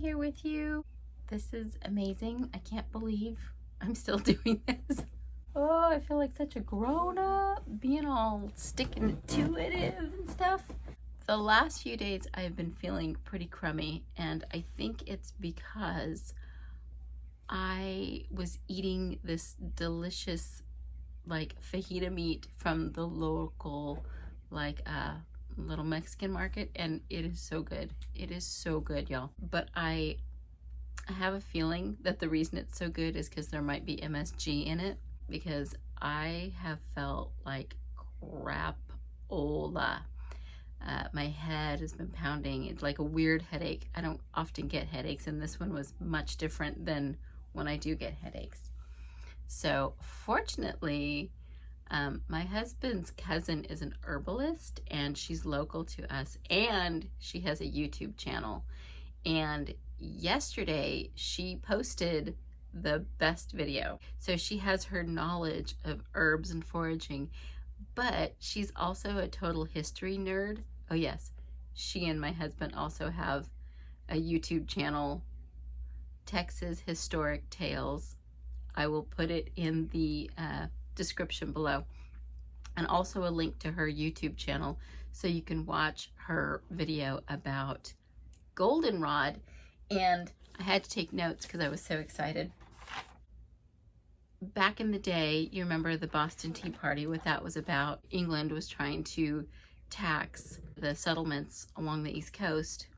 here with you. This is amazing. I can't believe I'm still doing this. Oh, I feel like such a grown-up, being all sticking to it and stuff. The last few days I've been feeling pretty crummy, and I think it's because I was eating this delicious like fajita meat from the local little Mexican market, and it is so good. It is so good, y'all. But I have a feeling that the reason it's so good is because there might be MSG in it, because I have felt like crapola. My head has been pounding. It's like a weird headache. I don't often get headaches, and this one was much different than when I do get headaches. So fortunately, my husband's cousin is an herbalist, and she's local to us, and she has a YouTube channel. And yesterday she posted the best video. So she has her knowledge of herbs and foraging, but she's also a total history nerd. Oh yes, she and my husband also have a YouTube channel, Texas Historic Tales. I will put it in the description below, and also a link to her YouTube channel so you can watch her video about Goldenrod. And I had to take notes because I was so excited. Back in the day, you remember the Boston Tea Party, what that was about. England was trying to tax the settlements along the East Coast.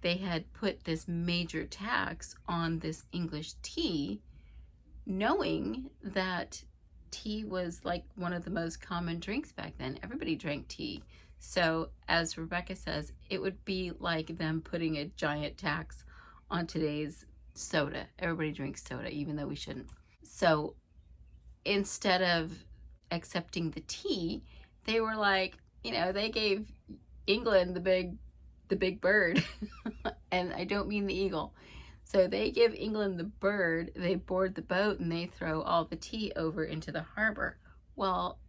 They had put this major tax on this English tea, knowing that tea was like one of the most common drinks back then. Everybody drank tea. So as Rebecca says, it would be like them putting a giant tax on today's soda. Everybody drinks soda, even though we shouldn't. So instead of accepting the tea, they were like, they gave England the big bird. And I don't mean the eagle. So they give England the bird, they board the boat, and they throw all the tea over into the harbor. Well,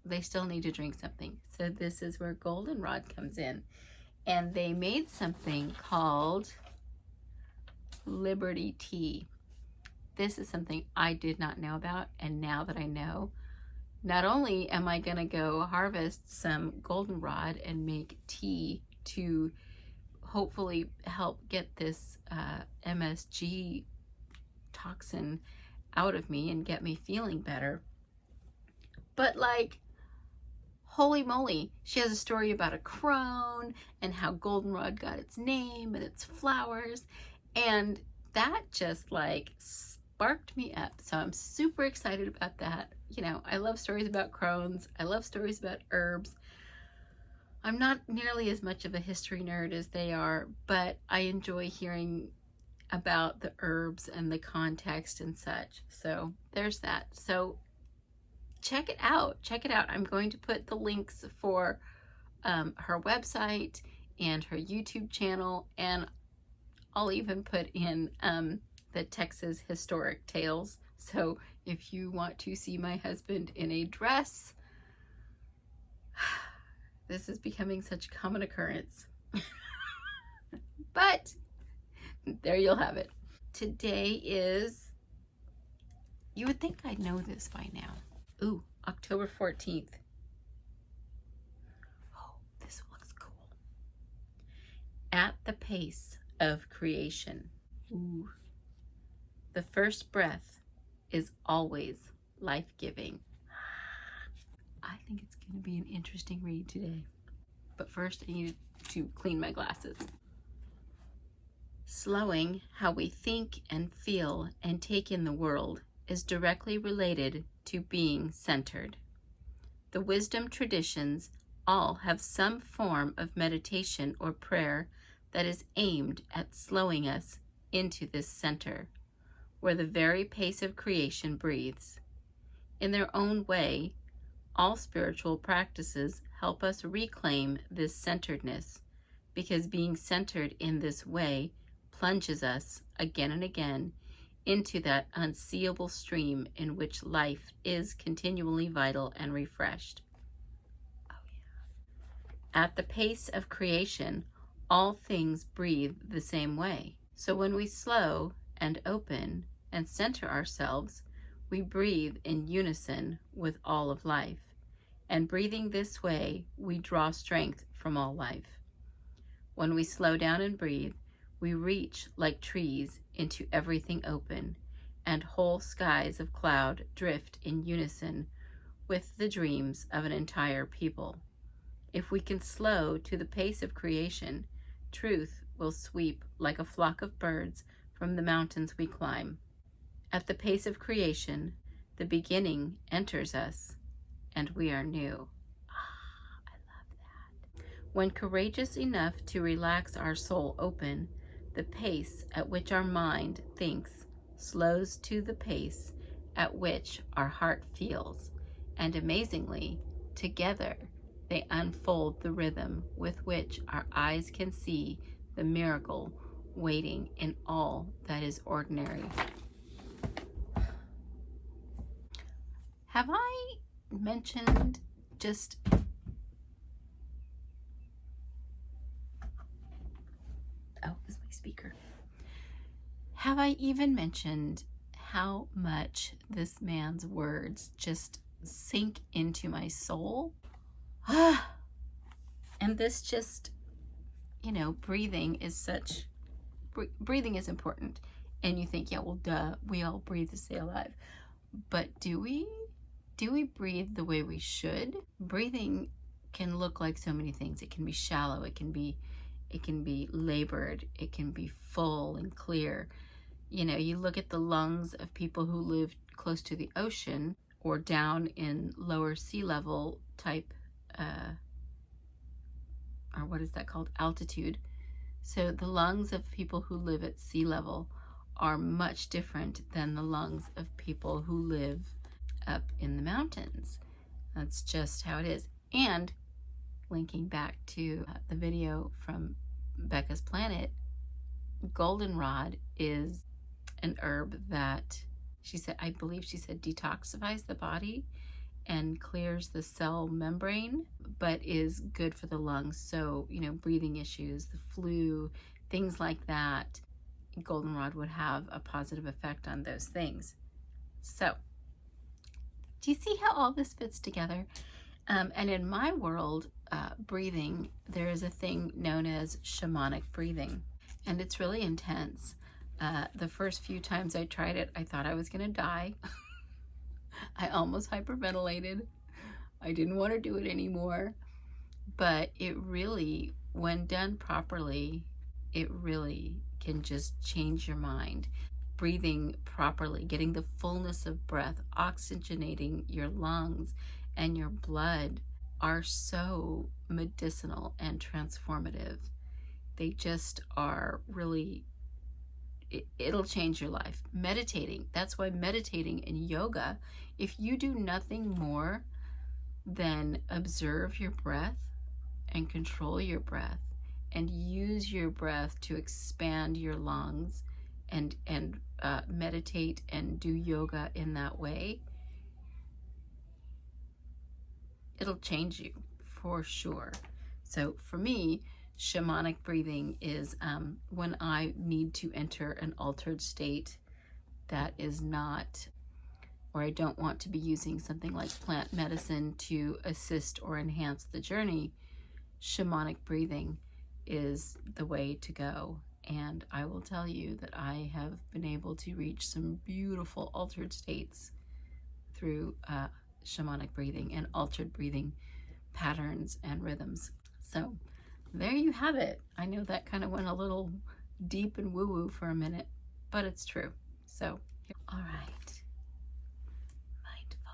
they still need to drink something. So this is where Goldenrod comes in. And they made something called Liberty Tea. This is something I did not know about, and now that I know, not only am I gonna go harvest some goldenrod and make tea to hopefully help get this MSG toxin out of me and get me feeling better, but like, holy moly, she has a story about a crone and how goldenrod got its name and its flowers, and that just like sparked me up. So I'm super excited about that. I love stories about crones. I love stories about herbs. I'm not nearly as much of a history nerd as they are, but I enjoy hearing about the herbs and the context and such. So there's that. So check it out. Check it out. I'm going to put the links for her website and her YouTube channel, and I'll even put in the Texas Historic Tales. So if you want to see my husband in a dress, this is becoming such a common occurrence. But there you'll have it. Today is, you would think I'd know this by now. Ooh, October 14th. Oh, this looks cool. At the pace of creation. Ooh. The first breath is always life-giving. I think it's going to be an interesting read today. But first, I need to clean my glasses. Slowing how we think and feel and take in the world is directly related to being centered. The wisdom traditions all have some form of meditation or prayer that is aimed at slowing us into this center, where the very pace of creation breathes. In their own way, all spiritual practices help us reclaim this centeredness, because being centered in this way plunges us again and again into that unseeable stream in which life is continually vital and refreshed. Oh, yeah. At the pace of creation, All things breathe the same way. So when we slow and open and center ourselves, we breathe in unison with all of life. And breathing this way, we draw strength from all life. When we slow down and breathe, we reach like trees into everything open, and whole skies of cloud drift in unison with the dreams of an entire people. If we can slow to the pace of creation, truth will sweep like a flock of birds from the mountains we climb. At the pace of creation, the beginning enters us, and we are new. I love that. When courageous enough to relax our soul open, the pace at which our mind thinks slows to the pace at which our heart feels, and amazingly, together they unfold the rhythm with which our eyes can see the miracle waiting in all that is ordinary. Have I mentioned just this is my speaker. Have I even mentioned how much this man's words just sink into my soul? And this just, breathing is breathing is important. And you think, yeah, well, duh, we all breathe to stay alive. But do we? Do we breathe the way we should? Breathing can look like so many things. It can be shallow, it can be labored, it can be full and clear. You look at the lungs of people who live close to the ocean or down in lower sea level type, or what is that called? Altitude. So the lungs of people who live at sea level are much different than the lungs of people who live up in the mountains. That's just how it is. And linking back to the video from Bekka's Planet, Goldenrod is an herb that I believe she said detoxifies the body and clears the cell membrane, but is good for the lungs. So, breathing issues, the flu, things like that, Goldenrod would have a positive effect on those things. So, do you see how all this fits together? And in my world, breathing, there is a thing known as shamanic breathing, and it's really intense. The first few times I tried it, I thought I was going to die. I almost hyperventilated. I didn't want to do it anymore. But it really, when done properly, it really can just change your mind. Breathing properly, getting the fullness of breath, oxygenating your lungs and your blood are so medicinal and transformative. They just are really, it'll change your life. Meditating, that's why meditating and yoga, if you do nothing more than observe your breath and control your breath and use your breath to expand your lungs and meditate and do yoga in that way, it'll change you for sure. So for me, shamanic breathing is when I need to enter an altered state that is not, or I don't want to be using something like plant medicine to assist or enhance the journey. Shamanic breathing is the way to go. And I will tell you that I have been able to reach some beautiful altered states through shamanic breathing and altered breathing patterns and rhythms. So there you have it. I know that kind of went a little deep and woo-woo for a minute, but it's true. So, all right. Mindful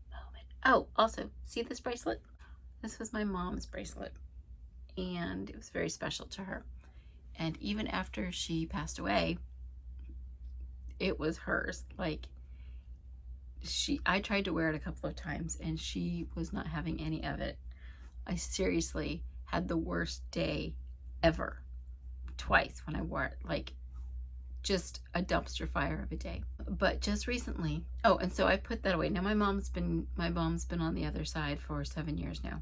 moment. Oh, also, see this bracelet? This was my mom's bracelet, and it was very special to her. And even after she passed away, it was hers. Like, I tried to wear it a couple of times, and she was not having any of it. I seriously had the worst day ever, twice when I wore it, like just a dumpster fire of a day. But just recently, oh, and so I put that away. Now my mom's been on the other side for 7 years now.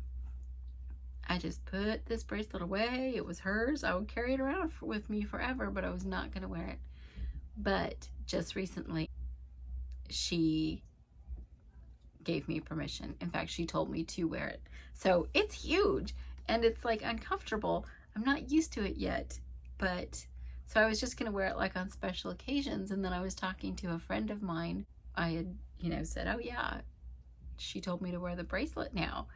I just put this bracelet away. It was hers. I would carry it around with me forever, but I was not going to wear it. But just recently, she gave me permission. In fact, she told me to wear it. So it's huge and it's like uncomfortable. I'm not used to it yet, but so I was just going to wear it like on special occasions. And then I was talking to a friend of mine. I had, said, oh yeah, she told me to wear the bracelet now.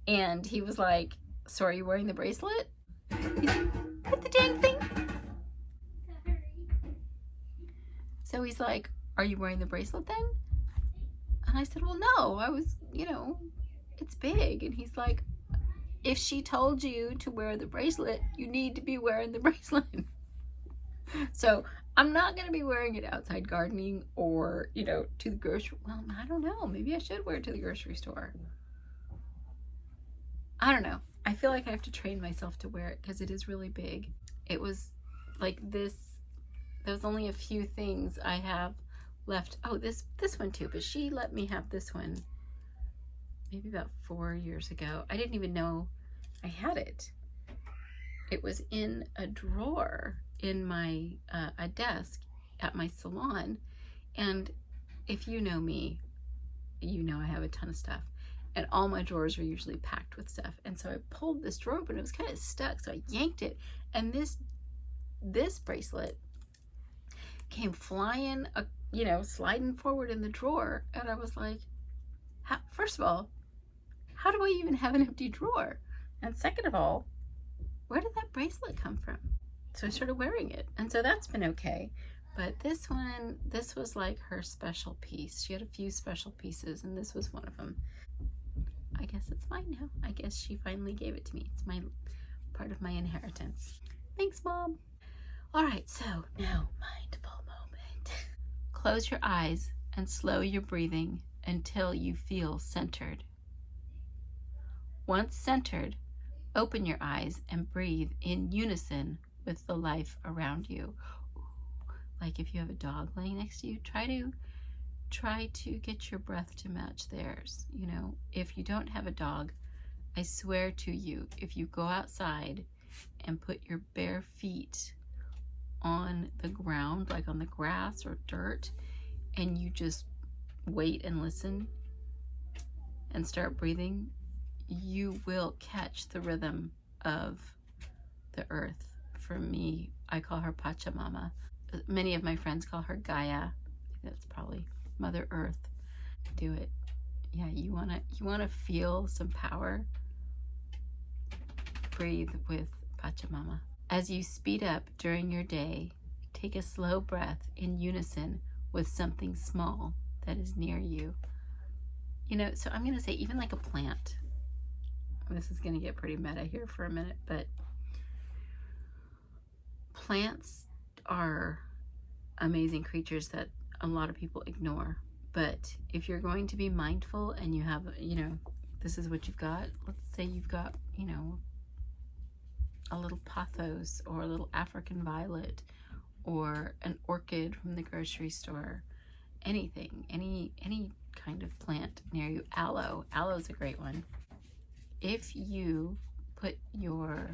And he was like, so are you wearing the bracelet? He's like, put the dang thing. So he's like, are you wearing the bracelet then? And I said, well, no, I was, it's big. And he's like, if she told you to wear the bracelet, you need to be wearing the bracelet. So I'm not going to be wearing it outside gardening or, to the grocery. Well, I don't know. Maybe I should wear it to the grocery store. I don't know. I feel like I have to train myself to wear it because it is really big. It was like this. There's only a few things I have left. Oh, this one too, but she let me have this one maybe about 4 years ago. I didn't even know I had it. It was in a drawer in my a desk at my salon, and if you know me, you know I have a ton of stuff, and all my drawers are usually packed with stuff. And so I pulled this drawer open, it was kind of stuck, so I yanked it, and this bracelet came flying, sliding forward in the drawer. And I was like, first of all, how do I even have an empty drawer? And second of all, where did that bracelet come from? So I started wearing it. And so that's been okay. But this was like her special piece. She had a few special pieces, and this was one of them. I guess it's mine now. I guess she finally gave it to me. It's part of my inheritance. Thanks, Mom. All right, so now mindful moment. Close your eyes and slow your breathing until you feel centered. Once centered, open your eyes and breathe in unison with the life around you. Like if you have a dog laying next to you, try to get your breath to match theirs. If you don't have a dog, I swear to you, if you go outside and put your bare feet on the ground, like on the grass or dirt, and you just wait and listen and start breathing, you will catch the rhythm of the earth. For me, I call her Pachamama. Many of my friends call her Gaia. That's probably Mother Earth. Do it. Yeah, you wanna feel some power? Breathe with Pachamama. As you speed up during your day, take a slow breath in unison with something small that is near you. So I'm going to say even like a plant. This is going to get pretty meta here for a minute, but plants are amazing creatures that a lot of people ignore. But if you're going to be mindful and you have, this is what you've got. Let's say you've got, a little pothos or a little African violet or an orchid from the grocery store, anything, any kind of plant near you. Aloe is a great one. If you put your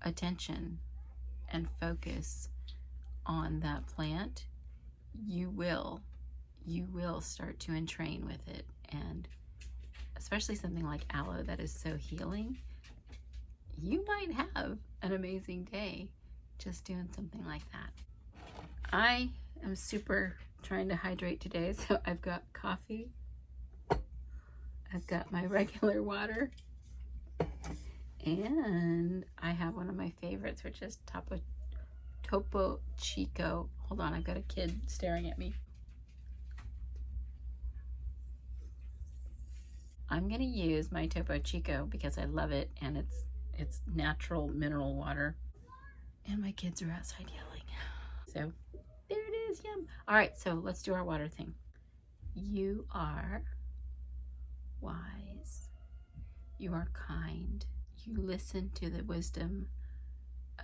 attention and focus on that plant, you will start to entrain with it. And especially something like aloe that is so healing, you might have an amazing day just doing something like that. I am super trying to hydrate today, so I've got coffee, I've got my regular water, and I have one of my favorites, which is Topo Chico. Hold on, I've got a kid staring at me. I'm gonna use my Topo Chico because I love it, and it's natural mineral water. And my kids are outside yelling. So there it is, yum. All right, so let's do our water thing. You are wise. You are kind. You listen to the wisdom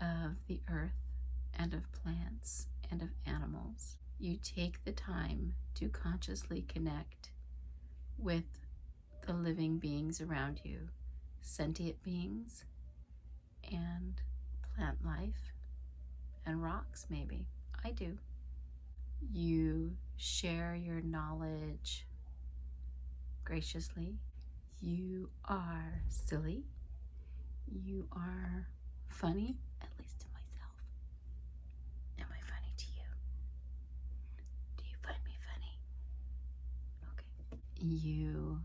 of the earth and of plants and of animals. You take the time to consciously connect with the living beings around you, sentient beings and plant life and rocks maybe. I do. You share your knowledge graciously. You are silly. You are funny, at least to myself. Am I funny to you? Do you find me funny? Okay. You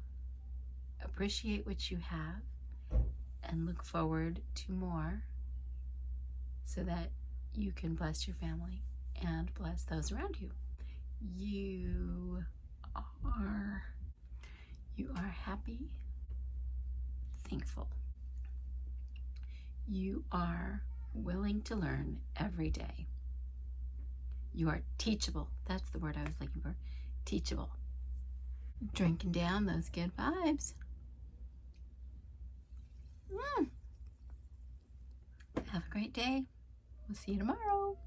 appreciate what you have and look forward to more so that you can bless your family and bless those around you. You are happy, thankful. You are willing to learn every day. You are teachable. That's the word I was looking for. Teachable. Drinking down those good vibes. Have a great day. We'll see you tomorrow.